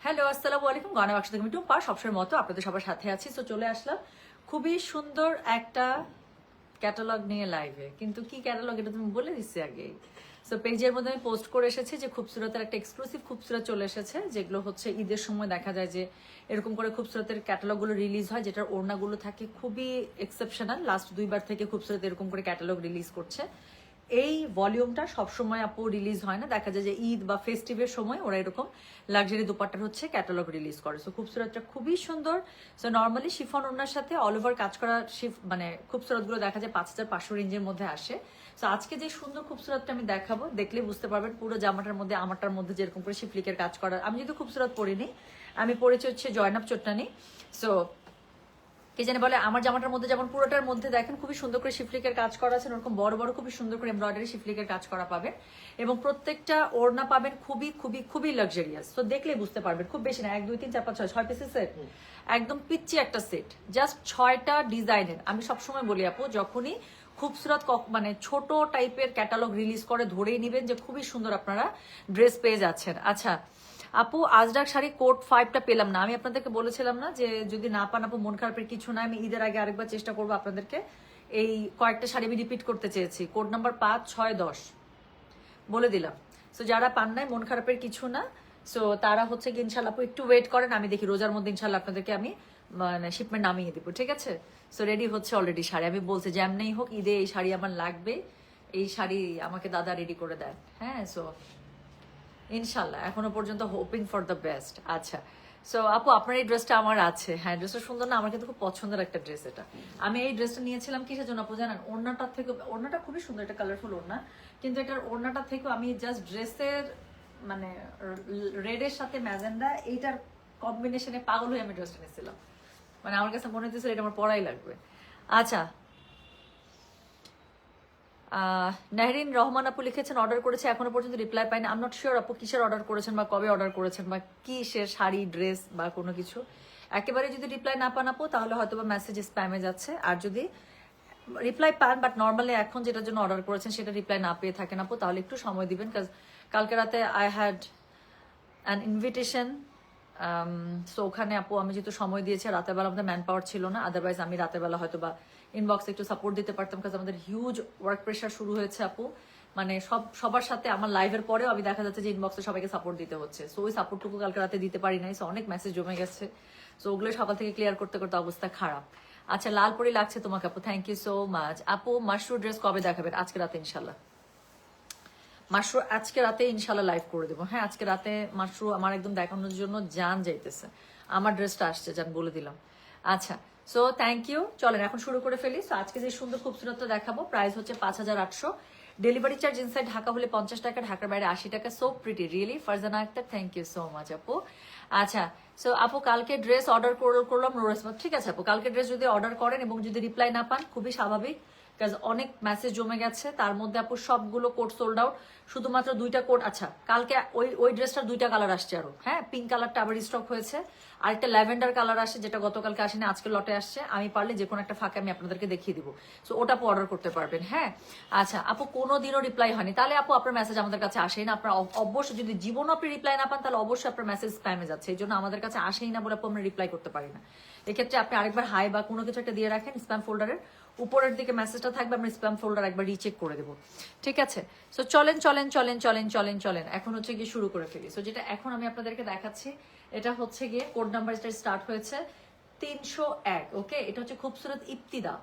Hello, আসসালামু আলাইকুম। গানা বাক্স থেকে আমি টুম্পা সবসময়ের মতো আপনাদের সবার সাথে আছি। তো চলে আসলাম খুবই সুন্দর একটা ক্যাটালগ নিয়ে লাইভে। কিন্তু কি ক্যাটালগ এটা তুমি বলে দিচ্ছি আগে। সো পেজের মধ্যে আমি পোস্ট করে এসেছি যে খুবসুরতের একটা এক্সক্লুসিভ খুবসুরত চলে এসেছে, যেগুলো হচ্ছে ঈদের সময় দেখা যায় যে এরকম করে খুবসুরতের ক্যাটালগুলো রিলিজ হয়, যেটার ওড়নাগুলো থাকে খুবই এক্সেপশনাল। লাস্ট 2বার থেকে খুবসুরত এরকম করে ক্যাটালগ রিলিজ করছে। এই ভলিউমটা সবসময় আপু রিলিজ হয় না, দেখা যায় যে ঈদ বা ফেস্টিভের সময় ওরা এরকম লাক্সারি দুপাট্টার হচ্ছে ক্যাটালগ রিলিজ করে। সো খুবসুরতটা খুবই সুন্দর। সো নর্মালি শিফন ওড়নার সাথে অল ওভার কাজ করা মানে খুবসুরত গুলো দেখা যায় 5500 রেঞ্জের মধ্যে আসে। সো আজকে যে সুন্দর খুবসুরতটা আমি দেখাবো, দেখলে বুঝতে পারবেন পুরো জামাটার মধ্যে আমারটার মধ্যে যেরকম করে শিফলিকের কাজ করা। আমি যদি খুবসুরত পরিনি, আমি পরেছি হচ্ছে জয়নাব চট্টানি। সো কি জানি বলে, আমার জামাটার মধ্যে যেমন পুরোটার মধ্যে দেখেন খুবই সুন্দর করে শিফলিকের কাজ করা আছে, ওরকম বড় বড় খুবই সুন্দর করে এমব্রয়ডারি শিফলিকের কাজ করা পাবেন, এবং প্রত্যেকটা ওড়না পাবেন খুবই খুবই খুবই লাক্সারিয়াস। তো দেখলেই বুঝতে পারবেন, খুব বেশি না, 1 2 3 4 5 6 পিসের সেট, একদম পিচ্ছি একটা সেট, জাস্ট 6টা ডিজাইনের। আমি সবসময় বলি আপু, যখনই খুবসুরত মানে ছোট টাইপের ক্যাটালগ রিলিজ করে ধরেই নিবেন যে খুবই সুন্দর আপনারা ড্রেস পেয়ে যাচ্ছেন। আচ্ছা আপু, আজরাক শাড়ি কোড 5টা পেলাম না। আমি আপনাদেরকে বলেছিলাম না যে যদি না পান আপু মন খারাপের কিছু না, আমি ঈদের আগে আরেকবার চেষ্টা করবো আপনাদেরকে। এই কয়েকটা শাড়ি আমি রিপিট করতে চেয়েছি, কোড নাম্বার 5 6 10 বলে দিলাম। সো যারা পান নাই মন খারাপের কিছু না। সো তারা হচ্ছে কি ইনশাল্লাহ আপু একটু ওয়েট করেন, আমি দেখি রোজার মধ্যে ইনশাল্লাহ আপনাদেরকে আমি মানে শিপমেন্ট নামিয়ে দিব, ঠিক আছে? সো রেডি হচ্ছে অলরেডি শাড়ি। আমি বলছি যেমনই হোক ঈদে এই শাড়ি আমার লাগবে, এই শাড়ি আমাকে দাদা রেডি করে দেন। হ্যাঁ, সো ইনশাল্লাহ এখনো পর্যন্ত হোপিং ফর দ্য বেস্ট। আচ্ছা, সো আপু আপনার এই ড্রেসটা আমার আছে। হ্যাঁ, ড্রেসটা সুন্দর না? আমার কিন্তু খুব পছন্দের একটা ড্রেস এটা। আমি এই ড্রেসটা নিয়েছিলাম কিসের জন্য আপু জানেন? ওড়নাটার থেকে, ওড়নাটা খুবই সুন্দর, এটা কালারফুল ওড়না, কিন্তু এটার ওড়নাটা থেকেও আমি জাস্ট ড্রেসের মানে রেডের সাথে ম্যাজেন্ডা এইটার কম্বিনেশনে পাগল হয়ে আমি ড্রেসটা নিয়েছিলাম। মানে আমার কাছে মনে হচ্ছিল এটা আমার পরাই লাগবে। আচ্ছা, নাহরিন রহমান আপু লিখেছেন অর্ডার করেছে, এখনো পর্যন্ত রিপ্লাই পাইনি। আম নট শিওর আপু কিসের অর্ডার করেছেন বা কবে অর্ডার করেছেন বা কি সে শাড়ি ড্রেস বা কোনো কিছু। একেবারে যদি রিপ্লাই না পান আপু তাহলে হয়তো বা মেসেজ স্প্যামে যাচ্ছে, আর যদি রিপ্লাই পান বাট নর্মালি এখন যেটার জন্য অর্ডার করেছেন সেটা রিপ্লাই না পেয়ে থাকেন আপু, তাহলে একটু সময় দিবেন। কাজ কালকে রাতে I had an invitation. So ওখানে আপু আমি যেহেতু সময় দিয়েছি, রাতের বেলা আমাদের ম্যান পাওয়ার ছিল না, আদারওয়াইজ আমি রাতের বেলা হয়তো বা ইনবক্সে একটু সাপোর্ট দিতে পারতাম, কাজ আমাদের হিউজ ওয়ার্ক প্রেশার শুরু হয়েছে আপু। মানে সবার সাথে আমার লাইভের পরেও আমি দেখা যাচ্ছে যে ইনবক্সে সবাইকে সাপোর্ট দিতে হচ্ছে। সো ওই সাপোর্টটুকু কালকে রাতে দিতে পারি নাই, সো অনেক মেসেজ জমে গেছে। সো ওগুলো সকাল থেকে ক্লিয়ার করতে করতে অবস্থা খারাপ। আচ্ছা, লাল পরি লাগছে তোমাকে আপু, থ্যাংক ইউ সো মাচ। আপু মাশরু ড্রেস কবে দেখাবেন? আজকে রাতে ইনশাল্লাহ। মাশরু আজকে রাতে ইনশাল্লাহ লাইভ করে দেবো। হ্যাঁ, আজকে রাতে মাশরু আমার একদম দেখানোর জন্য জান যাইতেছে। আমার ড্রেসটা আসছে, জান বলে দিলাম। আচ্ছা, সো থ্যাংক ইউ। চলেন এখন শুরু করে ফেলি। সো আজকে যে সুন্দর খুবসুরত দেখাবো, প্রাইস হচ্ছে 5800। ডেলিভারি চার্জ ইনসাইড ঢাকা হলে 50 টাকা, ঢাকার বাইরে 80 টাকা। So pretty really. Farzana Akter, thank you so much আপু। আচ্ছা, সো আপু কালকে ড্রেস অর্ডার করলাম, নো রেসপন্স। ঠিক আছে আপু, কালকে ড্রেস যদি অর্ডার করেন এবং যদি রিপ্লাই না পান খুবই স্বাভাবিক, কাজ অনেক মেসেজ জমে গেছে, তার মধ্যে আপু সবগুলো কোড সোল্ড আউট, শুধুমাত্র 2টা কোড। আচ্ছা, কালকে ওই ড্রেসটার 2টা কালার আসছে আরো। হ্যাঁ, পিঙ্ক কালারটা আবার স্টক হয়েছে, আরেকটা ল্যাভেন্ডার কালার আসে যেটা গতকালকে আসেনি, আজকে লটে আসছে। আমি পারলে যে কোনো একটা ফাঁকে আমি আপনাদেরকে দেখিয়ে দিব, সো ওটা আপু অর্ডার করতে পারবেন। হ্যাঁ, আচ্ছা আপু কোনোদিনও রিপ্লাই হয়নি, তাহলে আপু আপনার মেসেজ আমাদের কাছে আসেই না। আপনার অবশ্যই যদি জীবনও আপনি রিপ্লাই না পান তাহলে অবশ্যই আপনার মেসেজ স্প্যামে যাচ্ছে, এই জন্য আমাদের কাছে আসেই না বলে আপু আমরা রিপ্লাই করতে পারি না। এক্ষেত্রে আপনি আরেকবার হাই বা কোনো কিছু একটা দিয়ে রাখেন, স্প্যাম ফোল্ডারের উপরের দিকে মেসেজটা থাকবে, আমরা স্প্যাম ফোল্ডার একবার রিচেক করে দেবো, ঠিক আছে? সো চলেন চলেন চলেন চলেন চলেন চলেন এখন হচ্ছে গিয়ে শুরু করে ফেলি। সো যেটা এখন আমি আপনাদেরকে দেখাচ্ছি, এটা হচ্ছে গিয়ে কোড নাম্বার, যেটা স্টার্ট হয়েছে 301। ওকে, এটা হচ্ছে খুবসুরত ইফতিদা।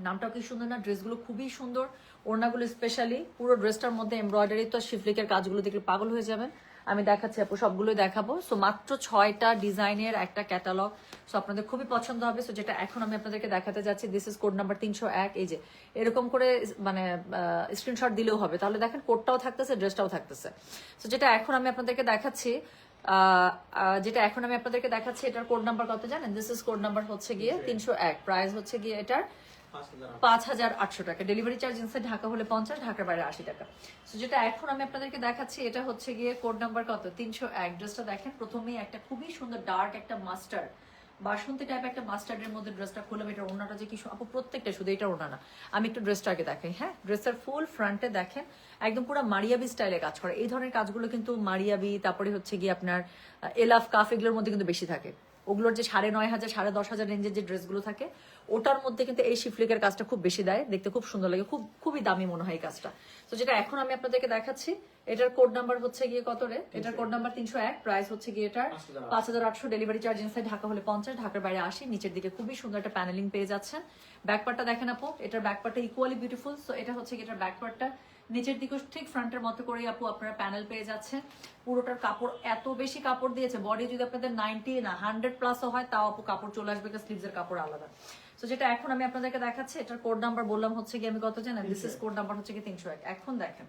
নামটাও কি সুন্দর না? ড্রেসগুলো খুবই সুন্দর, ওড়নাগুলো স্পেশালি, পুরো ড্রেসটার মধ্যে এমব্রয়ডারি তো শিফলিকের কাজগুলো দেখলে পাগল হয়ে যাবেন। আমি দেখাচ্ছি আপু, সবগুলোই দেখাবো। সো মাত্র 6টা ডিজাইনের একটা ক্যাটালগ, সো আপনাদের খুবই পছন্দ হবে। সো যেটা এখন আমি আপনাদেরকে দেখাতে যাচ্ছি, দিস ইজ কোড নাম্বার 301। এই যে এরকম করে মানে স্ক্রিনশট দিলেও হবে, তাহলে দেখেন কোডটাও থাকতেছে, ড্রেসটাও থাকতেছে। সো যেটা এখন আমি আপনাদেরকে দেখাচ্ছি, এটার কোড নাম্বার কত জানেন? দিস ইজ কোড নাম্বার হচ্ছে গিয়ে 301, প্রাইস হচ্ছে গিয়ে এটার 5800 টাকা। ডেলিভারি চার্জ ইনসাইড ঢাকা হলে 50, ঢাকার বাইরে 80 টাকা। সো যেটা এখন আমি আপনাদেরকে দেখাচ্ছি, এটা হচ্ছে গিয়ে কোড নাম্বার কত 301। ড্রেসটা দেখেন, প্রথমেই একটা খুবই সুন্দর ডার্ক একটা মাস্টার্ড বাসন্তী টাইপ একটা মাস্টার্ডের মধ্যে ড্রেসটা খুললাম। এটা ওড়নাটা যে কি আপু প্রত্যেকটা, শুধু এটা ওড়না না, আমি একটু ড্রেসটা আগে দেখাই। হ্যাঁ, ড্রেসের ফুল ফ্রন্টে দেখেন একদম পুরো মারিয়াবি স্টাইলে কাজ করে। এই ধরনের কাজগুলো কিন্তু মারিয়াবি, তারপরে হচ্ছে গিয়ে আপনার এলাফ কাফ, এগুলোর মধ্যে কিন্তু বেশি থাকে। ওগুলোর যে 9,500 10,000 রেঞ্জের যে ড্রেসগুলো থাকে ওটার মধ্যে কিন্তু এই শিফলিকের কাজটা খুব বেশি দেয়, দেখতে খুব সুন্দর লাগে, খুবই দামি মনে হয় এই কাজটা। তো যেটা এখন আমি আপনাদেরকে দেখাচ্ছি, এটার কোড নাম্বার হচ্ছে গিয়ে কত রে? এটার কোড নাম্বার 301, প্রাইস হচ্ছে গিয়ে এটার 5,800, ডেলিভারি চার্জ ইনসাইড ঢাকা হলে 50, ঢাকার বাইরে 80। নিচের দিকে খুবই সুন্দর একটা প্যানেলিং পেয়ে যাচ্ছেন। ব্যাকপার্টটা দেখেন আপু, এটার ব্যাকপার্টটা ইকুয়ালি বিউটিফুল। সো এটা হচ্ছে গিয়ে এটার ব্যাকপার্টটা, নিচের দিকে ঠিক ফ্রন্টের মতো করে আপু আপনারা প্যানেল পেয়ে যাচ্ছেন। পুরোটার কাপড় এত বেশি কাপড় দিয়েছে, বডি যদি আপনাদের 90 না 100+ হয় তাও আপু কাপড় চলে আসবে, স্লিভসের কাপড় আলাদা। তো যেটা এখন আমি আপনাদেরকে দেখাচ্ছি, এটার কোড নাম্বার বললাম হচ্ছে গিয়ে আমি কত জানেন? দিস ইজ কোড নাম্বার হচ্ছে গিয়ে 301। এখন দেখেন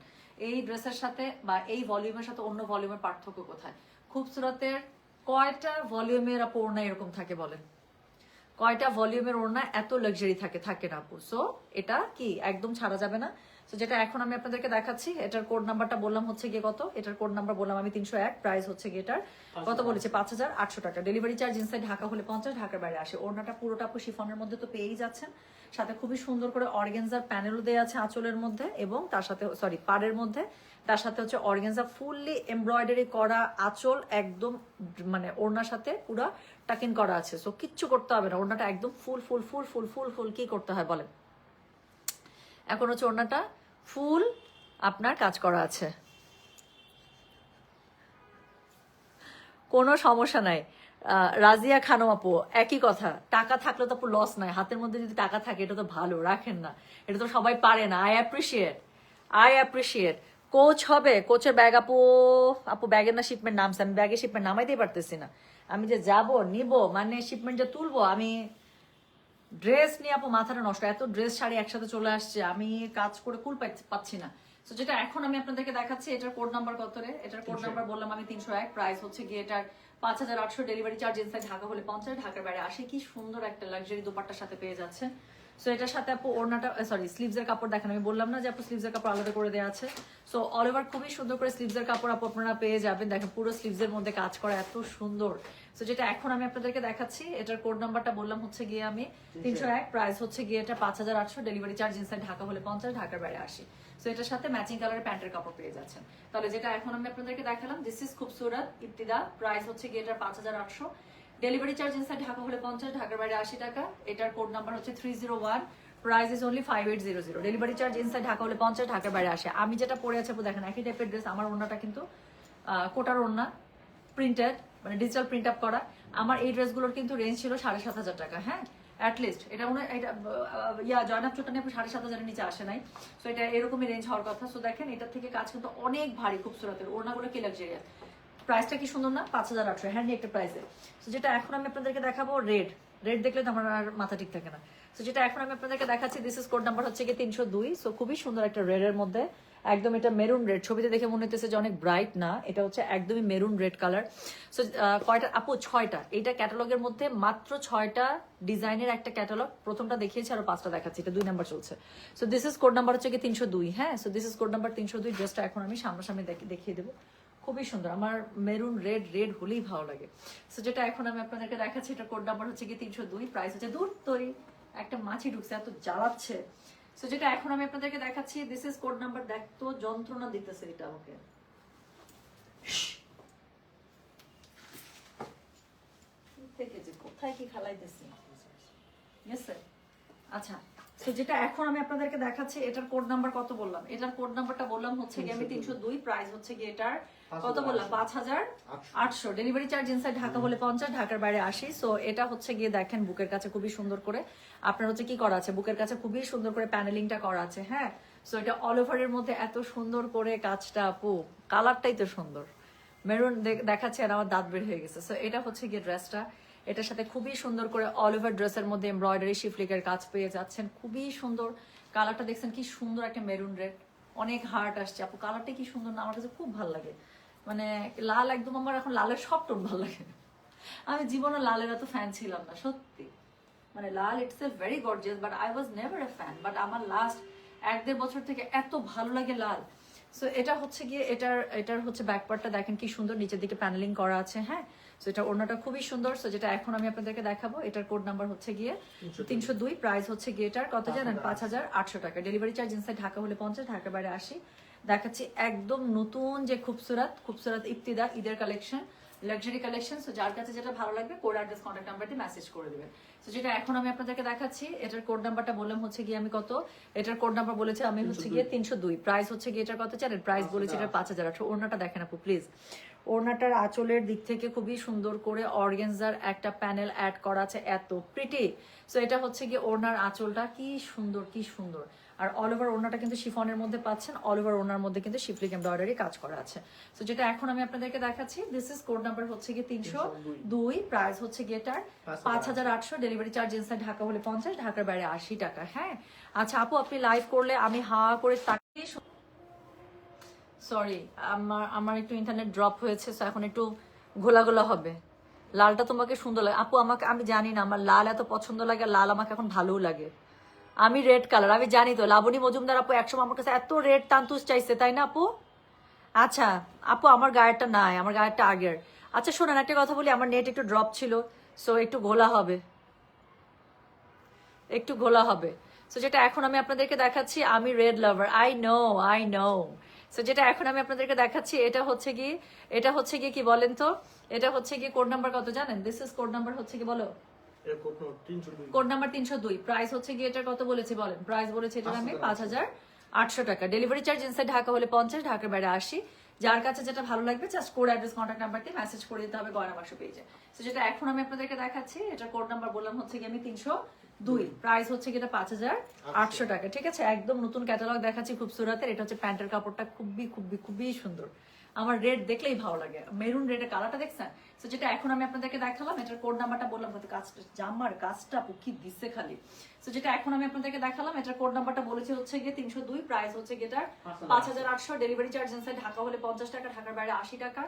এই ড্রেসের সাথে বা এই ভলিউমের সাথে অন্য ভলিউমের পার্থক্য কোথায়? খুবসুরতের কয়টা ভলিউমের আপু ওড়না এরকম থাকে বলেন? কয়টা ভলিউমের ওড়না এত লাক্সারি থাকে না আপু। সো এটা কি একদম ছাড়া যাবে না। তো যেটা এখন আমি আপনাদেরকে দেখাচ্ছি, এটার কোড নাম্বারটা বললাম হচ্ছে গিয়ে কত? এটার কোড নাম্বার বললাম আমি 301, প্রাইস হচ্ছে গিয়ে এটার কত বলেছে? 5,800 টাকা। ডেলিভারি চার্জ ইনসাইড ঢাকা হলে 50, ঢাকার বাইরে আসে। ওড়নাটা পুরোটা আপু শিফনের মধ্যে তো পেয়েই যাচ্ছেন, সাথে খুবই সুন্দর করে অর্গানজার প্যানেলও দেওয়া আছে আঁচলের মধ্যে, এবং তার সাথে পাড়ের মধ্যে, তার সাথে হচ্ছে অর্গানজা ফুললি এমব্রয়ডারি করা আঁচল, একদম মানে ওড়নার সাথে পুরো টাকিং করা আছে। সো কিচ্ছু করতে হবে না, ওড়নাটা একদম ফুল ফুল ফুল ফুল ফুল ফুল কি করতে হয় বলেন? এখন হচ্ছে ওড়নাটা ফুল আপনার কাজ করা আছে, কোনো সমস্যা নাই। রাজিয়া খানম আপু একই কথা, টাকা থাকলে তো আপু লস নাই, হাতের মধ্যে যদি টাকা থাকে এটা তো ভালো, রাখেন না, এটা তো সবাই পারে না। I appreciate. কোচ হবে, কোচের ব্যাগ আপু, ব্যাগের না শিপমেন্ট নামছে, আমি ব্যাগের শিপমেন্ট নামাইতেই পারতেছি না। আমি যে যাব নিব মানে শিপমেন্ট যে তুলবো, আমি ড্রেস নিয়ে আপু মাথাটা নষ্ট, এত ড্রেস শাড়ি একসাথে চলে আসছে, আমি কাজ করে কুল পাচ্ছি না। তো যেটা এখন আমি আপনাদেরকে দেখাচ্ছি, এটার কোড নাম্বার কত রে? এটার কোড নাম্বার বললাম আমি 301, প্রাইস হচ্ছে গিয়ে এটার 5,800, ডেলিভারি চার্জ ইনসাইড ঢাকা হলে 50, ঢাকার বাইরে আসে। কি সুন্দর একটা লাক্সারি দোপাট্টার সাথে পেয়ে যাচ্ছে। সো এটার সাথে আপু ওড়নাটা স্লিভসের কাপড় দেখেন, আমি বললাম না যে আপু স্লিভসের কাপড় আলাদা করে দেওয়া আছে। সো অল ওভার খুবই সুন্দর করে স্লিভসের কাপড় আপু আপনারা পেয়ে যাবেন। দেখেন পুরো স্লিভসের মধ্যে কাজ করা, এত সুন্দর। সো যেটা এখন আমি আপনাদেরকে দেখাচ্ছি, এটার কোড নাম্বারটা বললাম হচ্ছে গিয়ে আমি 301, প্রাইস হচ্ছে গিয়ে এটা 5,800, ডেলিভারি চার্জ ইনসাইড ঢাকা হলে 50, ঢাকার বাইরে আসে। সো এটার সাথে ম্যাচিং কালারের প্যান্টের কাপড় পেয়ে যাচ্ছেন। তাহলে যেটা এখন আমি আপনাদেরকে দেখালাম, দিস ইজ খুবসুরত ইবতিদা, প্রাইস হচ্ছে গিয়ে এটার 5,800, ডেলিভারি চার্জ ইনসাইড ঢাকা হলে 50, ঢাকার বাইরে 80 টাকা। এটার কোড নাম্বার হচ্ছে 301, price is only 5800, delivery charge inside Dhaka হলে 50, ঢাকার বাইরে আসে। আমি যেটা পরে আছে দেখেন একই টাইপের ড্রেস, আমার ওড়নাটা কিন্তু কোটার ওড়না, প্রিন্টেড মানে ডিজিটাল প্রিন্ট আপ করা। আমার এই ড্রেসগুলোর কিন্তু রেঞ্জ ছিল 7,500 টাকা। হ্যাঁ, অ্যাটলিস্ট এটা মনে হয় এটা জয়নাব চোটানি 7,500-এর নিচে আসে নাই। সো এটা এরকমই রেঞ্জ হওয়ার কথা। সো দেখেন এটার থেকে কাজ কিন্তু অনেক ভারী, খুবসুরতের ওড়নাগুলো কি লাক্সারিয়াস, প্রাইসটা কি সুন্দর না? 5,800 হ্যান্ডি একটা প্রাইসে। তো যেটা এখন আমি আপনাদেরকে দেখাবো, রেড দেখলে তো আমার আর মাথা ঠিক থাকে না। তো যেটা এখন আমি আপনাদেরকে দেখাচ্ছি, দিস ইজ কোড নাম্বার হচ্ছে কি 302। সো খুবই সুন্দর একটা রেডের মধ্যে, একদম এটা মেরুন রেড, ছবিতে দেখে মনে হচ্ছে যে অনেক ব্রাইট না, এটা হচ্ছে একদমই মেরুন রেড কালার। সো কয়টা আপু? 6টা। এইটা ক্যাটালগের মধ্যে মাত্র 6টা ডিজাইনের একটা ক্যাটালগ, প্রথমটা দেখিয়েছি আরো 5টা দেখাচ্ছি, এটা 2 নাম্বার চলছে। So this is code number হচ্ছে কি 302। হ্যাঁ, so this is code number 302। Just এখন আমি সামনাসামনি দেখিয়ে দেবো, খুবই সুন্দর, আমার মেরুন রেড হলেই ভালো লাগে। সো যেটা এখন আমি আপনাদেরকে দেখাচ্ছি, এটা কোড নাম্বার হচ্ছে কি 302, প্রাইস হচ্ছে দূর তৈরি, একটা মাছি ঢুকছে এত জ্বালাচ্ছে। সো যেটা এখন আমি আপনাদেরকে দেখাচ্ছি, দিস ইজ কোড নাম্বার, দেখতো যন্ত্রণা দিতেছে এটা আমাকে। থেকে যে কোথায় কি খালাইতেছি। আচ্ছা, তো যেটা এখন আমি আপনাদেরকে দেখাচ্ছি, এটার কোড নাম্বার কত বললাম? এটার কোড নাম্বারটা বললাম হচ্ছে গিয়ে আমি 302, প্রাইস হচ্ছে গিয়ে এটার কত বললাম? 5,800, ডেলিভারি চার্জ ইনসাইড ঢাকা হলে 50, ঢাকার বাইরে 80। সো এটা হচ্ছে গিয়ে দেখেন বুকের কাছে খুবই সুন্দর করে আপনার হচ্ছে কি করা আছে, বুকের কাছে খুবই সুন্দর করে প্যানেলিংটা করা আছে। হ্যাঁ, সো এটা অল ওভারের মধ্যে এত সুন্দর করে কাজটা আপু, কালারটাই তো সুন্দর, মেরুন দেখাচ্ছে আর আমার দাঁত বের হয়ে গেছে। সো এটা হচ্ছে গিয়ে ড্রেসটা, এটার সাথে খুবই সুন্দর করে অল ওভার ড্রেসের মধ্যে এমব্রয়ডারি শিফলিকের কাজ পেয়ে যাচ্ছেন, খুবই সুন্দর। কালারটা দেখছেন কি সুন্দর, একটা মেরুন রেড, অনেক হার্ট আসছে আপু, কালারটা কি সুন্দর না? আমার কাছে খুব ভালো লাগে, মানে লাল একদম, আমার এখন লালের সব টোন ভালো লাগে। আমি জীবনে লালের এত ফ্যান ছিলাম না সত্যি, মানে লাল it's a very gorgeous, but I was never a fan, but আমার লাস্ট 1-1.5 বছর থেকে এত ভালো লাগে লাল। সো এটা হচ্ছে গিয়ে এটার হচ্ছে ব্যাকপার্টটা দেখেন কি সুন্দর, নিচের দিকে প্যানেলিং করা আছে। হ্যাঁ, সো এটা ওড়নাটা খুবই সুন্দর। সো যেটা এখন আমি আপনাদেরকে দেখাবো, এটার কোড নাম্বার হচ্ছে গিয়ে 302, প্রাইস হচ্ছে গিয়ে এটার কত জানেন, 5,800 টাকা। ডেলিভারি চার্জ ইনসাইড ঢাকা হলে 50, ঢাকার বাইরে 80। দেখাচ্ছি একদম নতুন যে খুবসুরত ইফতিদা ঈদের কালেকশন, লাক্সারি কালেকশন। সো যার কাছে যেটা ভালো লাগবে কোড অ্যাড্রেস কন্ট্যাক্ট নাম্বার দিয়ে মেসেজ করে দিবেন। সো যেটা এখন আমি আপনাদেরকে দেখাচ্ছি, এটার কোড নাম্বারটা বললাম হচ্ছে গিয়ে আমি কত, এটার কোড নাম্বার বলেছি আমি হচ্ছে গিয়ে 302, প্রাইস হচ্ছে গিয়ে এটার কত জানেন, প্রাইস বলেছি এটা 5,800। ওড়নাটা দেখেন আপু প্লিজ, ওড়নাটার আঁচলের দিক থেকে খুবই সুন্দর করে অর্গানজার একটা প্যানেল অ্যাড করা আছে, এত প্রিটি। সো এটা হচ্ছে গিয়ে ওড়নার আঁচলটা কি সুন্দর, কি সুন্দর। আর অল ওভার ওড়নাটা কিন্তু শিফনের মধ্যে পাচ্ছেন, অল ওভার ওড়নার মধ্যে কিন্তু শিফলিক এমব্রয়ডারি কাজ করা আছে। সো যেটা এখন আমি আপনাদেরকে দেখাচ্ছি, দিস ইজ কোড নাম্বার হচ্ছে গিয়ে 302, প্রাইস হচ্ছে গিয়ে এটার 5,800। ডেলিভারি চার্জ ইনসাইড ঢাকা হলে 50, ঢাকার বাইরে 80 টাকা। হ্যাঁ আচ্ছা আপু, আপনি লাইভ করলে আমি হা করে তাকিয়ে, সরি আমার একটু ইন্টারনেট ড্রপ হয়েছে, সো এখন একটু ঘোলা হবে। লালটা তোমাকে সুন্দর লাগে আপু, আমাকে আমি জানি না আমার লাল এত পছন্দ লাগে, লাল আমাকে এখন ভালোও লাগে। আমি রেড কালার, আমি জানি তো লাবণী মজুমদার আপু একসময় আমার কাছে এত রেড তান্তুস চাইছে, তাই না আপু? আচ্ছা আপু, আমার গায়েরটা নাই, আমার গায়েরটা আগের। আচ্ছা শোনেন একটা কথা বলি, আমার নেট একটু ড্রপ ছিল, সো একটু ঘোলা হবে, একটু ঘোলা হবে। সো যেটা এখন আমি আপনাদেরকে দেখাচ্ছি, আমি red lover, I know. So যেটা এখন আমি আপনাদেরকে দেখাচ্ছি, এটা হচ্ছে গিয়ে কি বলেন তো, এটা হচ্ছে গিয়ে কোড নাম্বার কত জানেন? দিস ইজ কোড নাম্বার হচ্ছে কি বলো, কোড নাম্বার 302, প্রাইস হচ্ছে গিয়ে এটার কত বলেছি বলেন, প্রাইস বলেছি এটার আমি 5,800 টাকা। ডেলিভারি চার্জ ইনসাইড ঢাকা হলে 50, ঢাকার বাইরে 80। যার কাছে যেটা ভালো লাগবে just code address contact number দিয়ে মেসেজ করে দিতে হবে গয়না বাক্স পেজে। তো যেটা এখন আমি আপনাদেরকে দেখাচ্ছি, এটা কোড নাম্বার বললাম হচ্ছে গিয়ে আমি 302, প্রাইস হচ্ছে গিয়ে এটা 5,800 টাকা। ঠিক আছে, একদম নতুন ক্যাটালগ দেখাচ্ছি খুবসুরতের। এটা হচ্ছে প্যান্টের কাপড়টা খুবই সুন্দর, আমার রেড দেখলেই ভালো লাগে, মেরুন রেডের কালারটা দেখছেন। তো যেটা এখন আমি আপনাদেরকে দেখালাম, এটার কোড নাম্বারটা বললাম, হয়তো কাজটা জামার কাজটা পুকি দিচ্ছে খালি। তো যেটা এখন আমি আপনাদেরকে দেখালাম, এটার কোড নাম্বারটা বলেছি হচ্ছে গিয়ে 302, প্রাইস হচ্ছে গিয়ে এটার 5,800। ডেলিভারি চার্জ ইনসাইড ঢাকা হলে 50 টাকা, ঢাকার বাইরে 80 টাকা।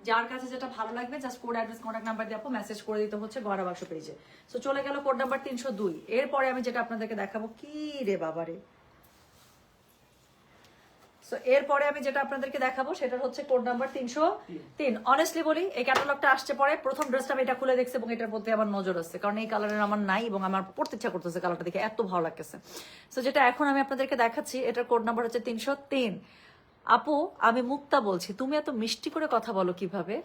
যার কাছে যেটা ভালো লাগবে just code address contact number দিয়ে আপু মেসেজ করে দিতে হচ্ছে গয়না বাক্স পেজে। সো চলে গেল কোড নাম্বার 302। এরপরে আমি যেটা আপনাদেরকে দেখাবো, কি রে বাবারে, সো এরপরে আমি যেটা আপনাদেরকে দেখাবো সেটা হচ্ছে কোড নাম্বার 303। অনেস্টলি বলি, এই ক্যাটালগটা আসছে পরে, প্রথম ড্রেসটা আমি এটা খুলে দেখছি এবং এটার প্রতি আমার নজর আসছে, কারণ এই কালারের আমার নাই এবং আমার পড়তে ইচ্ছা করতেছে, কালারটা দেখে এত ভালো লাগতেছে। সো যেটা এখন আমি আপনাদেরকে দেখাচ্ছি, এটার কোড নাম্বার হচ্ছে 303। আপু আমি মুক্তা বলছি, তুমি এত মিষ্টি করে কথা বলো কিভাবে?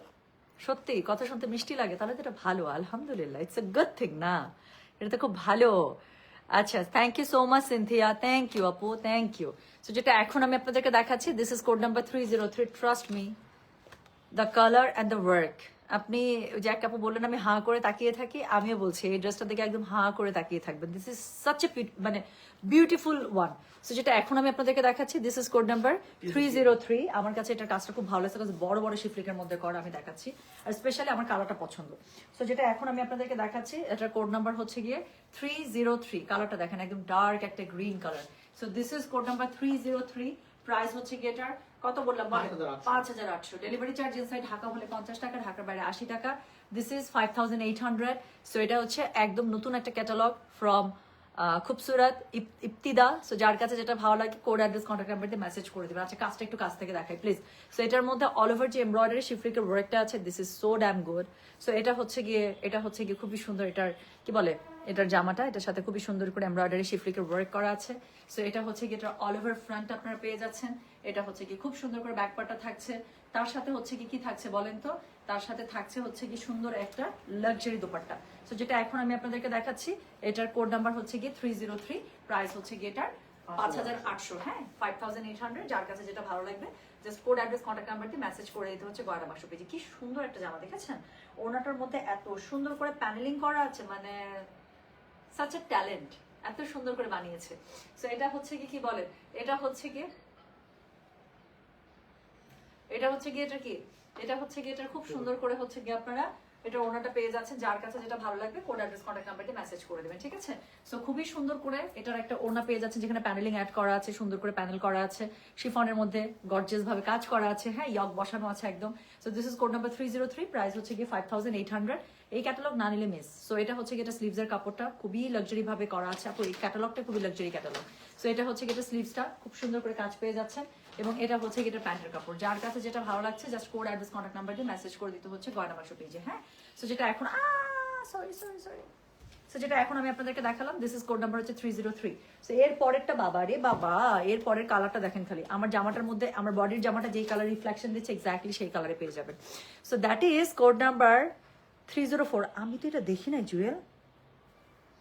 সত্যি কথা শুনতে মিষ্টি লাগে, তাহলে তো এটা ভালো, আলহামদুলিল্লাহ, ইটস এ গুড থিং না, এটা তো খুব ভালো। আচ্ছা thank you so much Sinthia, thank you আপু, থ্যাংক ইউ। সো যেটা এখন আমি আপনাদেরকে দেখাচ্ছি, this is code number 303, trust me, the colour and the work. আপনি যে এক আপু বললেন আমি হাঁ করে তাকিয়ে থাকি, আমিও বলছি এই ড্রেসটা দেখে একদম হাঁ করে তাকিয়ে থাকবেন। দিস ইজ সাচ এ মানে বিউটিফুল ওয়ান। সো যেটা এখন আমি আপনাদেরকে দেখাচ্ছি, দিস ইজ কোড নাম্বার 303। আমার কাছে এটার কাজটা খুব ভালো লাগছে, বড় বড় শিফলিকের মধ্যে করা আমি দেখাচ্ছি, আর স্পেশালি আমার কালারটা পছন্দ। সো যেটা এখন আমি আপনাদেরকে দেখাচ্ছি, এটার কোড নাম্বার হচ্ছে গিয়ে 303। কালারটা দেখেন একদম ডার্ক একটা green colour. So this is code number 303, price হচ্ছে গিয়ে এটার কত বললাম, 5,800। ডেলিভারি চার্জ ইনসাইড ঢাকা হলে 50 টাকা, ঢাকার বাইরে 80 টাকা। This is 5,800। সো এটা হচ্ছে একদম নতুন একটা ক্যাটালগ ফ্রম খুবসুরত ইফতিদা। সো যার কাছে যেটা ভালো লাগে কোড অ্যাড্রেস কন্ট্যাক্ট নাম্বার দিয়ে মেসেজ করে দেবে। আচ্ছা কাজটা একটু কাছ থেকে দেখাই প্লিজ। সো এটার মধ্যে অল ওভার যে এমব্রয়ডারি শিফলিকের ওয়ার্কটা আছে, this is so dam good. So এটা হচ্ছে গিয়ে খুবই সুন্দর, এটার কি বলে, এটার জামাটা, এটার সাথে খুবই সুন্দর করে এমব্রয়ডারি শিফলিকের ওয়ার্ক করা আছে। সো এটা হচ্ছে গিয়ে এটার অল ওভার ফ্রন্ট আপনারা পেয়ে যাচ্ছেন। এটা হচ্ছে কি খুব সুন্দর করে ব্যাক পার্টটা থাকছে, তার সাথে হচ্ছে কি থাকছে বলেন তো, তার সাথে থাকছে হচ্ছে কি সুন্দর একটা লাক্সারি দোপাট্টা। সো যেটা এখন আমি আপনাদেরকে দেখাচ্ছি, এটার কোড নাম্বার হচ্ছে গিয়ে 303, প্রাইস হচ্ছে গিয়ে এটার 5,800। হ্যাঁ 5,800। যার কাছে যেটা ভালো লাগবে just code address contact number দিয়ে মেসেজ করে দিতে হচ্ছে গয়না বাক্স পেজে। কি সুন্দর একটা জামা দেখেছেন, ওনাটার মধ্যে এত সুন্দর করে প্যানেলিং করা আছে, মানে সাচ এ ট্যালেন্ট, এত সুন্দর করে বানিয়েছে। সো এটা হচ্ছে কি বলে, এটা হচ্ছে গিয়ে এটা খুব সুন্দর করে হচ্ছে গিয়ে আপনারা এটা ওনাটা পেয়ে যাচ্ছেন। যার কাছে যেটা ভালো লাগবে কোড অ্যাড্রেস কন্ট্যাক্ট নাম্বার দিয়ে মেসেজ করে দেবেন, ঠিক আছে? সো খুবই সুন্দর করে এটার একটা ওড়না পেয়ে যাচ্ছেন, যেখানে প্যানেলিং অ্যাড করা আছে, সুন্দর করে প্যানেল করা আছে, শিফনের মধ্যে গর্জিয়াস ভাবে কাজ করা আছে, হ্যাঁ ইয়ক বসানো আছে একদম। So this is code number 303, price হচ্ছে গিয়ে 5,800। এই ক্যাটালগ না নিলে মিস। সো এটা হচ্ছে গিয়ে এটা স্লিভসের কাপড়টা খুবই লাক্সারি ভাবে করা আছে আপু, এই ক্যাটালগটা খুবই লাক্সারি ক্যাটালগ। সো এটা হচ্ছে গিয়ে এটা স্লিভসটা খুব সুন্দর করে কাজ পেয়ে যাচ্ছেন। এবং এটা হচ্ছে এটা প্যান্টের কাপড়। যার কাছে যেটা ভালো লাগছে just code address contact number দিয়ে মেসেজ করে দিতে হচ্ছে গয়না বাক্স পেজে। হ্যাঁ, সো যেটা এখন সরি সো যেটা এখন আমি আপনাদেরকে দেখালাম, দিস ইজ কোড নাম্বার হচ্ছে 303। সো এর পরেরটা বাবা রে বাবা, এর পরের কালারটা দেখেন খালি, আমার জামাটার মধ্যে আমার বডির জামাটা যেই কালার রিফ্লেকশন দিচ্ছে এক্স্যাক্টলি সেই কালারে পেয়ে যাবেন। So that is code number 304। আমি তো এটা দেখি নাই জুয়েল,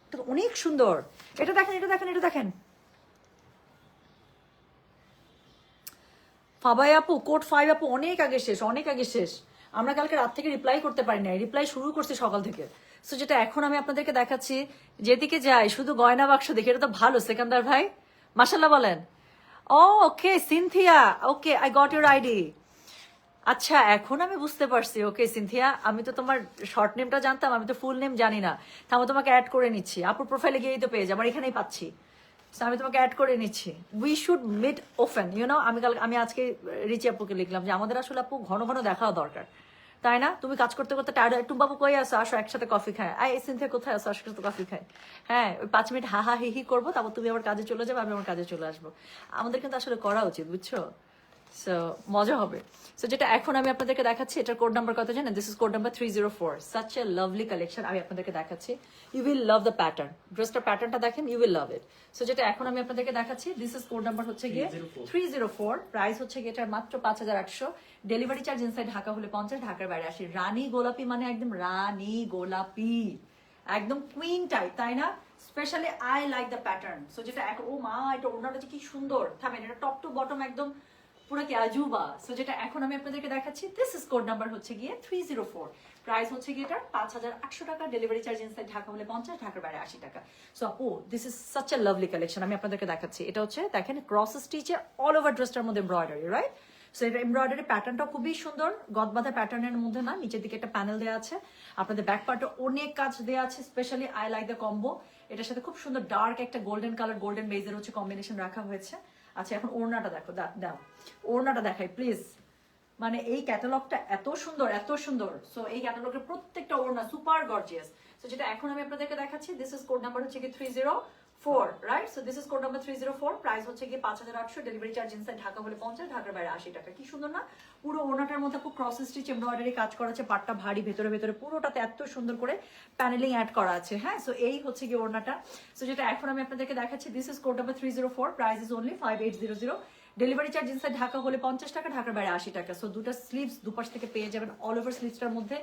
এটা অনেক সুন্দর। এটা দেখেন, এটা দেখেন, এটা দেখেন ফাবাই আপু, কোড 5 আপু অনেক আগে শেষ, অনেক আগে শেষ। আমরা কালকে রাত থেকে রিপ্লাই করতে পারি না, রিপ্লাই শুরু করছি সকাল থেকে। সো যেটা এখন আমি আপনাদেরকে দেখাচ্ছি, যেদিকে যাই শুধু গয়না বাক্স দেখি। এটা তো ভালো সেকান্দার ভাই, মাশাল্লাহ বলেন। ও okay Cynthia, okay I got your ID. আচ্ছা এখন আমি বুঝতে পারছি। ওকে সিনথিয়া, আমি তো তোমার শর্ট নেমটা জানতাম, আমি তো ফুল নেম জানি না। আমি তোমাকে অ্যাড করে নিচ্ছি, আপুর প্রোফাইলে গিয়েই তো পেয়ে যাবো, আমার এখানেই পাচ্ছি। So, আমি তোমাকে অ্যাড করে নিচ্ছি। We should meet often, you know. আমি আজকে রিচি আপুকে লিখলাম যে আমাদের আসলে আপু ঘন ঘন দেখাও দরকার, তাই না? তুমি কাজ করতে করতে টায়ার্ড, একটু বাবু কই আসো, আসো একসাথে কফি খায়। এই সিনথিয়া কোথায় আসো, একসাথে কফি খায়। হ্যাঁ, ওই 5 মিনিট হা হা হি হি করবো, তারপর তুমি আবার কাজে চলে যাবে, আমি আমার কাজে চলে আসবো। আমাদের কিন্তু আসলে করা উচিত, বুঝছো? সো মজা হবে। সো যেটা এখন আমি আপনাদেরকে দেখাচ্ছি, এটার কোড নাম্বার কত জানেন? This is code number 304। Such a lovely collection আমি আপনাদেরকে দেখাচ্ছি। You will love the pattern, ড্রেসটার প্যাটার্নটা দেখেন, you will love it. So যেটা এখন আমি আপনাদেরকে দেখাচ্ছি, দিস ইজ কোড নাম্বার হচ্ছে গিয়ে 304। প্রাইস হচ্ছে গিয়ে এটার মাত্র 5800। ডেলিভারি চার্জ ইনসাইড ঢাকা হলে 50, ঢাকার বাইরে 80। রানী গোলাপি মানে একদম রানী গোলাপি, একদম কুইন টাইপ, তাই না? Specially I like the pattern. So যেটা ও মা, এটা ওনাটা যে কি সুন্দর, থামেন, এটা টপ টু বটম একদম পুরো কি আজুবা। সো যেটা এখন আমি আপনাদেরকে দেখাচ্ছি, দিস ইজ কোড নাম্বার হচ্ছে গিয়ে 304। প্রাইস হচ্ছে গিয়ে এটা 5800 টাকা। ডেলিভারি চার্জ ইনসাইড ঢাকা হলে 50, ঢাকার বাইরে 80 টাকা। সো আপু this is such a lovely collection, আমি আপনাদেরকে দেখাচ্ছি। এটা হচ্ছে দেখেন ক্রস স্টিচে অল ওভার ড্রেসটার মধ্যে এমব্রয়ডারি, রাইট? সো এটা এমব্রয়ডারি প্যাটার্নটা খুবই সুন্দর, গদবাঁধা প্যাটার্নের মধ্যে না, নিচের দিকে একটা প্যানেল দেওয়া আছে। আপনাদের ব্যাক পার্টে অনেক কাজ দেওয়া আছে। Specially I like the combo, এটার সাথে খুব সুন্দর ডার্ক একটা গোল্ডেন কালার, গোল্ডেন বেজের হচ্ছে কম্বিনেশন রাখা হয়েছে। আচ্ছা এখন ওড়নাটা দেখো, দাও ওড়নাটা দেখাই প্লিজ। মানে এই ক্যাটালগটা এত সুন্দর, এত সুন্দর। সো এই ক্যাটালগের প্রত্যেকটা ওড়না সুপার গর্জিয়াস। সো যেটা এখন আমি আপনাদেরকে দেখাচ্ছি, দিস ইজ কোড নাম্বার হচ্ছে কি 304, right? So this is code number 304। Price হচ্ছে কি 5800। ডেলিভারি চার্জ ইনসাইড ঢাকা হলে 50, ঢাকার বাইরে 80 টাকা। কি সুন্দর না? পুরো ওড়নাটার মধ্যে খুব ক্রস স্টিচ এমব্রয়ডারি কাজ করা আছে, পাটটা ভারী, ভেতরে ভেতরে পুরোটাতে এত সুন্দর করে প্যানেলিং অ্যাড করা আছে। হ্যাঁ, সো এই হচ্ছে কি ওড়নাটা। সো যেটা এখন আমি আপনাদেরকে দেখাচ্ছি, this is code number 304। Price is only 5800। Delivery charge inside Dhaka হলে 50 টাকা, ঢাকার বাইরে 80 টাকা। সো দুটো স্লিভস দুপাশ থেকে পেয়ে যাবেন। অল ওভার স্লিভসটার মধ্যে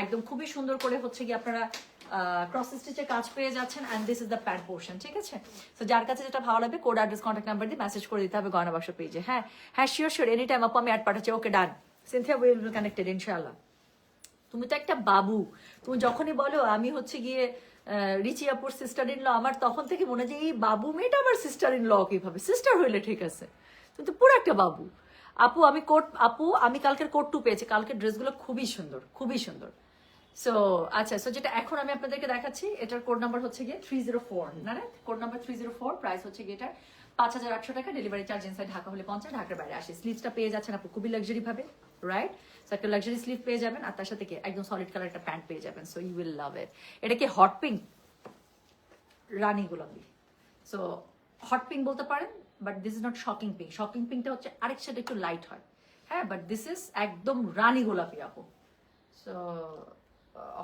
একদম খুবই সুন্দর করে হচ্ছে কি আপনারা ক্রস স্টিচের কাজ পেয়ে যাচ্ছেন। And this is the pant portion, ঠিক আছে? সো যার কাছে যেটা ভালো লাগবে কোড অ্যাড্রেস কন্ট্যাক্ট নাম্বার দিয়ে মেসেজ করে দিতে হবে গয়না বাক্স পেজে। হ্যাঁ হ্যাঁ, শিওর এনি টাইম আপু আমি অ্যাড পাঠাচ্ছি। ওকে ডান, সিনথিয়া উইল বি কানেক্টেড ইনশাআল্লাহ। তুমি তো একটা বাবু, তুমি যখনই বলো আমি হচ্ছে গিয়ে রিচি আপুর সিস্টার ইন ল, আমার তখন থেকে মনে হয় যে এই বাবু মেয়েটা আমার সিস্টার ইন ল কিভাবে? সিস্টার হইলে ঠিক আছে, তুমি তো পুরো একটা বাবু। আপু আমি কালকের কোট 2 পেয়েছি। কালকের ড্রেসগুলো খুবই সুন্দর, খুবই সুন্দর। সো আচ্ছা, সো যেটা এখন আমি আপনাদেরকে দেখাচ্ছি, এটার কোড নাম্বার হচ্ছে গিয়ে 304, না কোড নাম্বার 304। প্রাইস হচ্ছে গিয়ে এটা 5800 টাকা। ডেলিভারি চার্জ ইনসাইড ঢাকা হলে 50, ঢাকার বাইরে 80। স্লিভসটা পেয়ে যাচ্ছেন আপু খুবই লাক্সারি ভাবে, রাইট? সো একটা লাক্সারি স্লিভ পেয়ে যাবেন, আর তার সাথে কি একদম সলিড কালার একটা প্যান্ট পেয়ে যাবেন। সো ইউ উইল লাভ ইট। এটা কি হট পিঙ্ক, রানী গোলাপি। সো হট পিঙ্ক বলতে পারেন, but this is not shocking pink. Shocking পিঙ্কটা হচ্ছে আরেক সাইড একটু লাইট হয়, হ্যাঁ, বাট দিস ইজ একদম রানী গোলাপি আপু। সো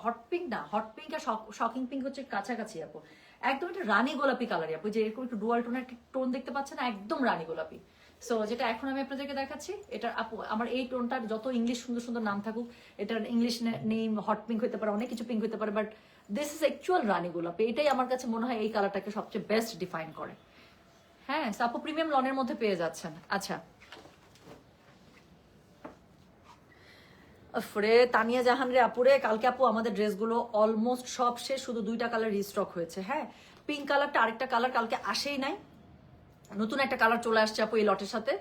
হট পিঙ্ক না, হট পিঙ্ক আর শকিং পিঙ্ক হচ্ছে কাছাকাছি আপু। একদম একটা রানী গোলাপি কালারই আপু, যে এরকম একটু ডুয়াল টোনের টোন দেখতে পাচ্ছেন, একদম রানী গোলাপি। সো যেটা এখন আমি আপনাদেরকে দেখাচ্ছি, এটা আপু আমার এই টোনটার যত ইংলিশ সুন্দর সুন্দর নাম থাকুক, এটার ইংলিশ নেম হট পিঙ্ক হতে পারে, অনেক কিছু পিঙ্ক হতে পারে, বাট দিস ইজ অ্যাকচুয়াল রানী গোলাপি। এটাই আমার কাছে মনে হয় এই কালারটাকে সবচেয়ে বেস্ট ডিফাইন করে। হ্যাঁ, আপু প্রিমিয়াম লনের মধ্যে পেয়ে যাচ্ছেন। আচ্ছা ফরে তানিয়া জাহান রে আপুরে, কালকে আপু আমাদের ড্রেসগুলো অলমোস্ট সব শেষ, শুধু 2টা কালার রিস্টক হয়েছে। হ্যাঁ, পিঙ্ক কালারটা আরেকটা কালার কালকে আসেই নাই, নতুন একটা কালার চলে আসছে আপু এই লটের সাথে,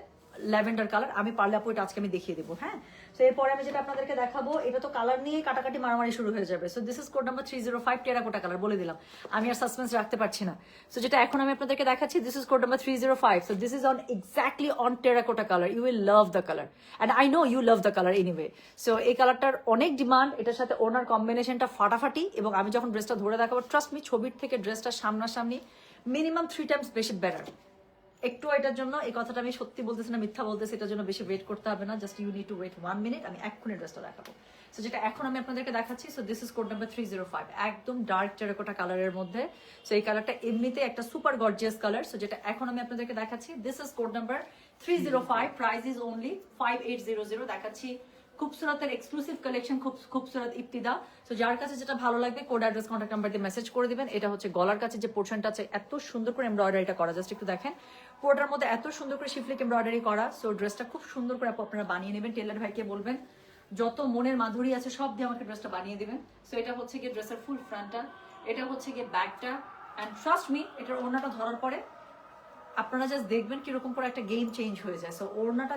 ল্যাভেন্ডার কালার। আমি পারলে আপু এটা আজকে আমি দেখিয়ে দেবো। হ্যাঁ, তো এরপরে আমি যেটা আপনাদেরকে দেখাবো, এটা তো কালার নিয়ে কাটাকাটি মারামারি শুরু হয়ে যাবে। So this is code number 305, terracotta colour, বলে দিলাম, আমি আর সাসপেন্স রাখতে পারছি না। সো যেটা এখন আমি আপনাদেরকে দেখাচ্ছি, this is code number 305। So this is on exactly on terracotta colour. You will love the colour, and I know you love the colour anyway. So এই কালারটার অনেক ডিমান্ড, এটার সাথে ওনার কম্বিনেশনটা ফাটাফাটি। এবং আমি যখন ড্রেসটা ধরে দেখাবো, ট্রাস্ট মি, ছবির থেকে ড্রেসটা সামনাসামনি মিনিমাম 3 টাইমস বেশি বেটার। একটু এটার জন্য এই কথাটা আমি সত্যি বলতেছি না, মিথ্যা বলতেছি, এটার জন্য বেশি ওয়েট করতে হবে না, just you need to wait 1 minute, আমি এক্ষুনি ড্রেসটা দেখাবো। সো যেটা এখন আমি আপনাদেরকে দেখাচ্ছি, so this is code number 305, একদম ডার্ক টেরাকোটা কালারের মধ্যে। সো এই কালারটা এমনিতে একটা সুপার গর্জিয়াস কালার। সো যেটা এখন আমি আপনাদেরকে দেখাচ্ছি, this is code number 305, price is only 5800। দেখাচ্ছি খুবসুরতের এক্সক্লুসিভ কালেকশন, খুবসুরত ইফতিদা। তো যার কাছে যেটা ভালো লাগবে কোড অ্যাড্রেস কন্ট্যাক্ট নাম্বার দিয়ে মেসেজ করে দিবেন। এটা হচ্ছে গলার কাছে যে পোর্শনটা আছে এত সুন্দর করে এমব্রয়ডারিটা করা, জাস্ট একটু দেখেন পুরোটার মধ্যে এত সুন্দর করে শিফলিক এমব্রয়ডারি করা। সো ড্রেসটা খুব সুন্দর করে আপনারা বানিয়ে নেবেন, টেলার ভাইকে বলবেন যত মনের মাধুরী আছে সব দিয়ে আমাকে ড্রেসটা বানিয়ে দিবেন। সো এটা হচ্ছে গিয়ে ড্রেসের ফুল ফ্রন্টটা, এটা হচ্ছে গিয়ে ব্যাকটা, অ্যান্ড ট্রাস্ট মি এটার ওড়নাটা ধরার পরে আপনারা জাস্ট দেখবেন কিরকম করে একটা গেম চেঞ্জ হয়ে যায়। সো ওড়নাটা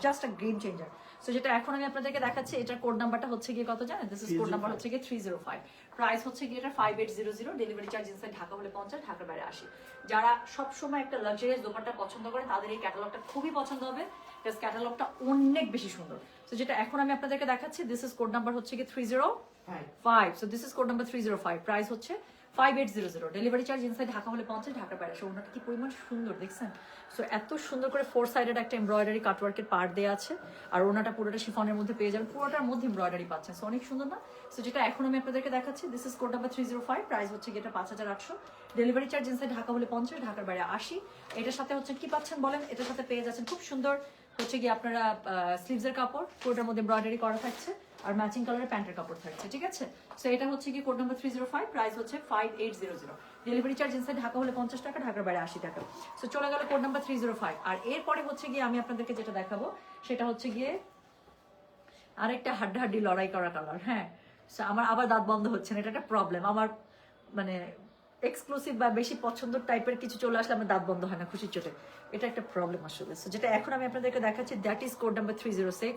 জাস্ট আ গেম চেঞ্জার। সো যেটা এখন আমি আপনাদেরকে দেখাচ্ছি, এটার কোড নাম্বারটা হচ্ছে গিয়ে কত জানেন? দিস ইজ কোড নাম্বার হচ্ছে গিয়ে 305, প্রাইস হচ্ছে গিয়ে এটা 5800, ডেলিভারি চার্জ ইনসাইড ঢাকা হলে 50, ঢাকার বাইরে 80। যারা সবসময় একটা লাক্সারিয়াস দোপাট্টা পছন্দ করে তাদের এই ক্যাটালগটা খুবই পছন্দ হবে, বিকজ ক্যাটালগটা অনেক বেশি সুন্দর। সো যেটা এখন আমি আপনাদেরকে দেখাচ্ছি, দিস ইজ কোড নাম্বার হচ্ছে গিয়ে 305। So this is code number 305, price হচ্ছে 5800, ডেলিভারি চার্জ ইনসাইড ঢাকা হলে 50, ঢাকার বাইরে। সো ওনাটা কি পরিমাণ সুন্দর দেখছেন? সো এত সুন্দর করে 4 সাইডেড একটা এমব্রয়ডারি কাটওয়ার্কের পার্ট দেওয়া আছে, আর ওনাটা পুরোটা শিফনের মধ্যে পেয়ে যাবেন, পুরোটার মধ্যে এমব্রয়ডারি পাচ্ছেন। সো অনেক সুন্দর না? সো যেটা এখন আমি আপনাদেরকে দেখাচ্ছি, this is code number 305, price হচ্ছে এটা 5800, ডেলিভারি চার্জ ইনসাইড ঢাকা হলে 50, ঢাকার বাইরে 80। এটার সাথে হচ্ছে কি পাচ্ছেন বলেন? এটার সাথে পেয়ে যাচ্ছেন খুব সুন্দর হচ্ছে গিয়ে আপনারা স্লিভসের কাপড়, পুরোটার মধ্যে এমব্রয়ডারি করা থাকছে, আর ম্যাচিং কালারের প্যান্টের কাপড় থাকছে, ঠিক আছে? সো এটা হচ্ছে কি কোড নাম্বার 305, প্রাইস হচ্ছে 5800, ডেলিভারি চার্জ ইনসাইড ঢাকা হলে 50 টাকা, ঢাকার বাইরে 80 টাকা। সো চলে গেল কোড নাম্বার 305। আর এরপরে হচ্ছে গিয়ে আমি আপনাদেরকে যেটা দেখাবো সেটা হচ্ছে গিয়ে আরেকটা হাড্ডাহাড্ডি লড়াই করা কালার। হ্যাঁ, সো আমার আবার দাঁত বন্ধ হচ্ছে না, এটা একটা প্রবলেম আমার, মানে এক্সক্লুসিভ বা বেশি পছন্দের টাইপের কিছু চলে আসলে আমার দাঁত বন্ধ হয় না খুশির চোটে, এটা একটা প্রবলেম আসলে। সো যেটা এখন আমি আপনাদেরকে দেখাচ্ছি, that is code number 306।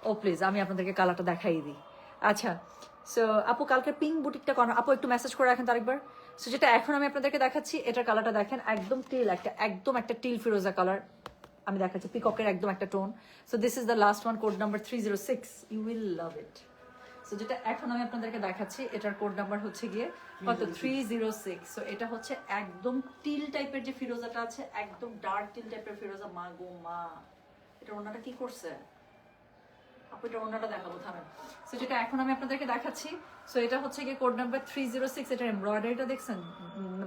Oh please আমি আপনাদেরকে কালারটা দেখাই দিই। আচ্ছা, সো আপু কালকে পিঙ্ক বুটিকটা করানো, আপু একটু মেসেজ করে রাখেন আরেকবার। সো যেটা এখন আমি আপনাদেরকে দেখাচ্ছি, এটার কালারটা দেখেন, একদম একটা টিল ফিরোজা কালার আমি দেখাচ্ছি, পিককের একদম একটা tone. So this is the last one, code number 306, you will love it. So যেটা এখন আমি আপনাদেরকে দেখাচ্ছি, এটার কোড নাম্বার হচ্ছে গিয়ে কত? 306। সো এটা হচ্ছে একদম টিল টাইপের যে ফিরোজাটা আছে, একদম ডার্ক টিল টাইপের ফিরোজা। মা গো মা, এটা ওনাটা কি করছে আপু? এটা ওনাটা দেখাবো, থামেন। সো যেটা এখন আমি আপনাদেরকে দেখাচ্ছি, সো এটা হচ্ছে গিয়ে কোড নাম্বার 306। এটার এমব্রয়ডারিটা দেখছেন,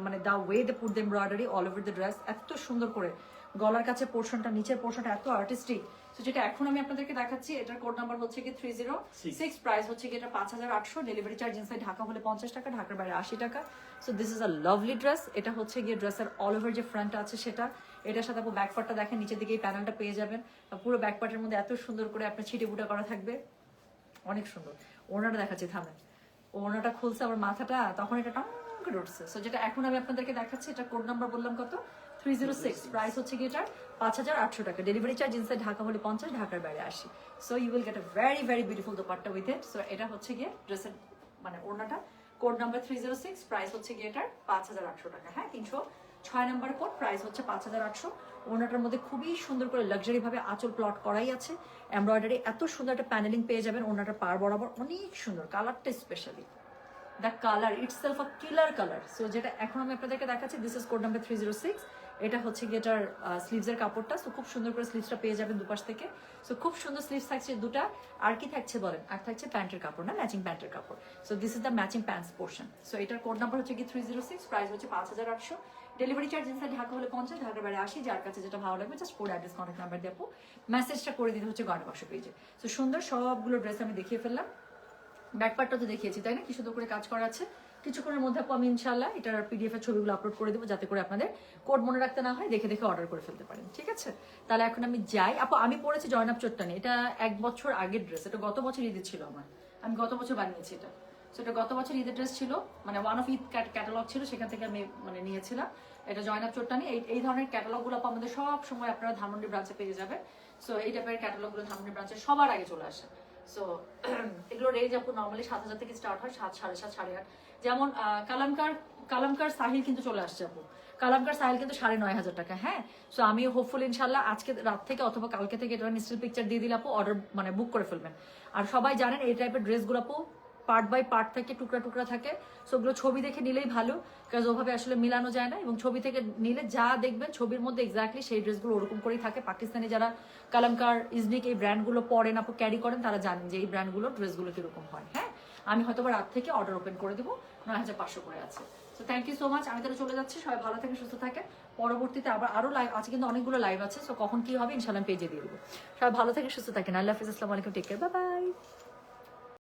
মানে the way they put the embroidery all over the dress, এত সুন্দর করে গলার কাছে পোর্শনটা, নিচের পোর্শনটা এত আর্টিস্টিক। সো যেটা এখন আমি আপনাদেরকে দেখাচ্ছি, এটার কোড নাম্বার হচ্ছে কি 306, প্রাইস হচ্ছে কি এটা 5800, ডেলিভারি চার্জ ইনসাইড ঢাকা হলে 50 টাকা, ঢাকার বাইরে 80 টাকা। So this is a lovely dress. এটা হচ্ছে গিয়ে ড্রেসের অল ওভার যে ফ্রন্টটা আছে সেটা, এটার সাথে আপনি ব্যাক পার্টটা দেখেন, নিচের দিকে এই প্যানেলটা পেয়ে যাবেন, পুরো ব্যাক পার্টের মধ্যে এত সুন্দর করে আপনার ছিটে বুটা করা থাকবে, অনেক সুন্দর। ওড়নাটা দেখাচ্ছি, থামেন। ওড়নাটা খুলছে আমার মাথাটা, তখন এটা টং করে উঠছে। সো যেটা এখন আমি আপনাদেরকে দেখাচ্ছি, এটা কোড নাম্বার বললাম কত? 306, প্রাইস হচ্ছে কি এটার 5800 টাকা, ডেলিভারি চার্জ ইনসাইড ঢাকা হলে 50, ঢাকার বাইরে 80। So you will get a very very beautiful dupatta with it. So এটা হচ্ছে গিয়ে ড্রেসের মানে ওড়নাটা, কোড নাম্বার 306, প্রাইস হচ্ছে গিয়ে এটার 5800 টাকা। হ্যাঁ, 306 নাম্বার কোড, প্রাইস হচ্ছে 5800। ওড়নাটার মধ্যে খুবই সুন্দর করে লাক্সারি ভাবে আঁচল প্লট করাই আছে, এমব্রয়ডারি এত সুন্দর একটা প্যানেলিং পেয়ে যাবেন। ওড়নাটার পার বরাবর অনেক সুন্দর, কালারটা specially the colour itself a killer colour. So যেটা এখন আমি আপনাদেরকে দেখাচ্ছি, দিস ইজ কোড নাম্বার 306। এটা হচ্ছে গিয়ে এটার স্লিভসের কাপড়টা। সো খুব সুন্দর করে স্লিভসটা পেয়ে যাবেন দুপাশ থেকে। সো খুব সুন্দর স্লিভস থাকছে দুটা। আর কি থাকছে বলেন? আর থাকছে প্যান্টের কাপড়, না ম্যাচিং প্যান্টের কাপড়। So this is the matching pants portion. So এটার কোড নাম্বার হচ্ছে গিয়ে 306, প্রাইস হচ্ছে 5800, ডেলিভারি চার্জ ইনসাইড ঢাকা হলে 50, ঢাকার বাইরে 80। যার কাছে যেটা ভালো লাগবে just code address contact number দিয়ে মেসেজটা করে দিতে হচ্ছে গয়না বাক্স পেজে। সো সুন্দর সবগুলো ড্রেস আমি দেখিয়ে ফেললাম, ব্যাকপার্টটা তো দেখিয়েছি তাই না, কি সুন্দর করে কাজ করা আছে। কিছুক্ষণের মধ্যে আপু আমি ইনশাল্লাহ এটার পিডিএফ এর ছবিগুলো আপলোড করে দেবো, যাতে করে আপনাদের কোড মনে রাখতে না হয়, দেখে দেখে অর্ডার করে ফেলতে পারেন, ঠিক আছে? তাহলে এখন আমি যাই। আপু আমি পরেছি জয়নাব চট্টানি, এটা 1 বছর আগের ড্রেস, এটা গত বছর ঈদের ছিল আমার, আমি গত বছর বানিয়েছি এটা। সেটা গত বছর ঈদের ড্রেস ছিল, মানে ওয়ান অফ ঈদ ক্যাটালগ ছিল, সেখান থেকে আমি মানে নিয়েছিলাম। এটা জয়নাব চট্টানি। এই ধরনের ক্যাটালগুলো আমাদের সব সময় আপনারা ধানমন্ডি ব্রাঞ্চে পেয়ে যাবেন। সো এই টাইপের ক্যাটালগুলো ধানমন্ডি ব্রাঞ্চে সবার আগে চলে আসে। সো এগুলো রেঞ্জ আপু নর্মালি 7000 থেকে স্টার্ট হয়, 7, 7.5, 8.5। যেমন কালামকার সাহিল কিন্তু চলে আসছে আপু, কালামকার সাহিল কিন্তু 9500 টাকা। হ্যাঁ, সো আমি হোপফুল ইনশাল্লাহ আজকে রাত থেকে অথবা কালকে থেকে এটা স্টিল পিকচার দিয়ে দিলে আপু অর্ডার মানে বুক করে ফেলবেন। আর সবাই জানেন এই টাইপের ড্রেসগুলো আপু পার্ট বাই পার্ট থাকে, টুকরা টুকরা থাকে। সো ওগুলো ছবি দেখে নিলেই ভালো, কারণ ওভাবে আসলে মিলানো যায় না। এবং ছবি থেকে নিলে যা দেখবেন ছবির মধ্যে এক্স্যাক্টলি সেই ড্রেসগুলো ওরকম করেই থাকে। পাকিস্তানি যারা কালামকার, ইজনিক এই ব্র্যান্ডগুলো পরেন, আপু ক্যারি করেন, তারা জানেন যে এই ব্র্যান্ডগুলোর ড্রেসগুলো কিরকম হয়। হ্যাঁ, আমি হয়তো রাত থেকে অর্ডার ওপেন করে দেবো, 9500 করে আছে। So thank you so much, আমি তাহলে চলে যাচ্ছি। সবাই ভালো থাকে, সুস্থ থাকে। পরবর্তীতে আরো লাইভ আছে, কিন্তু অনেকগুলো লাইভ আছে। সো কখন কি হবে ইনশাল্লাহ পেজে দিয়ে দেবো। সবাই ভালো থাকে, সুস্থ থাকেন। আল্লাহ হাফিজ, আসসালামু আলাইকুম, টেক কেয়ার, বাই বাই।